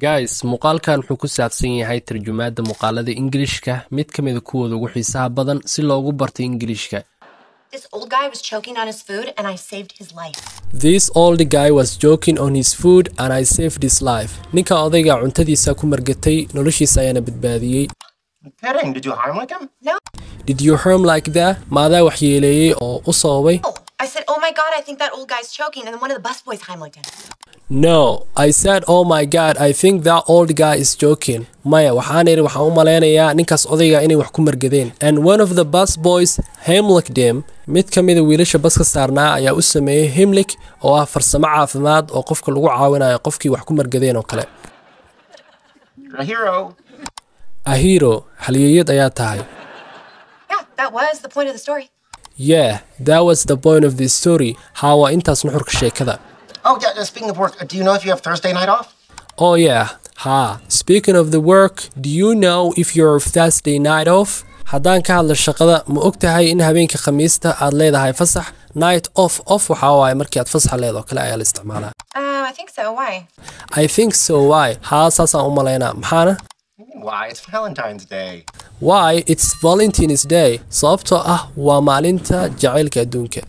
Guys, muuqaalkan wuxuu ku saabsan yahay tarjumaada muuqaalada Ingiriishka mid ka mid ah kuwooda ugu xiisaha badan si loogu barto Ingiriishka. This old guy was choking on his food and I saved his life. This old guy was joking on his food and I saved his life. Ninka odayga cuntadiisa ku margatay noloshiisa ayana badbaadiyay. Kidding, did you harm like him? No. Did you harm like that? Maadaa wax yeeleeyay oo u sababay? Oh, I said, oh my god, I think that old guy's choking, and then one of the busboys heimlicked him. No, I said, oh my god, I think that old guy is joking. Maya, waxaan u maleynayaa ninkaas odayga inay wax ku margadeen. And one of the bus boys heimlicked him. Mid ka mid ah wiilasha baska saarnaa ayaa u sameeyay heimlick oo ah farsamo caafimaad oo qofka lagu caawinayo qofkii wax ku margadeen oo kale. A hero. A hero, halyeeyad ayaa tahay. Yeah, that was the point of the story. Yeah, that was the point of this story. Hawa intaas nuxurka sheekada. Oh yeah, speaking of work, do you know if you have Thursday night off? Oh yeah, speaking of the work, do you know if you're Thursday night off? Haddaan ka hadla shaqada, ma ogtahay in habeenka Khamiista aad leedahay fasax? Night off waxa waaye markii aad fasax leedahay kale ayaa la isticmaalaa. I think so. Why? I think so. Why? Saasaan u maleynaa. Maxaana? Why, it's Valentine's Day. Why? It's Valentine's Day. Sababtoo ah waa maalinta jacaylka adduunka.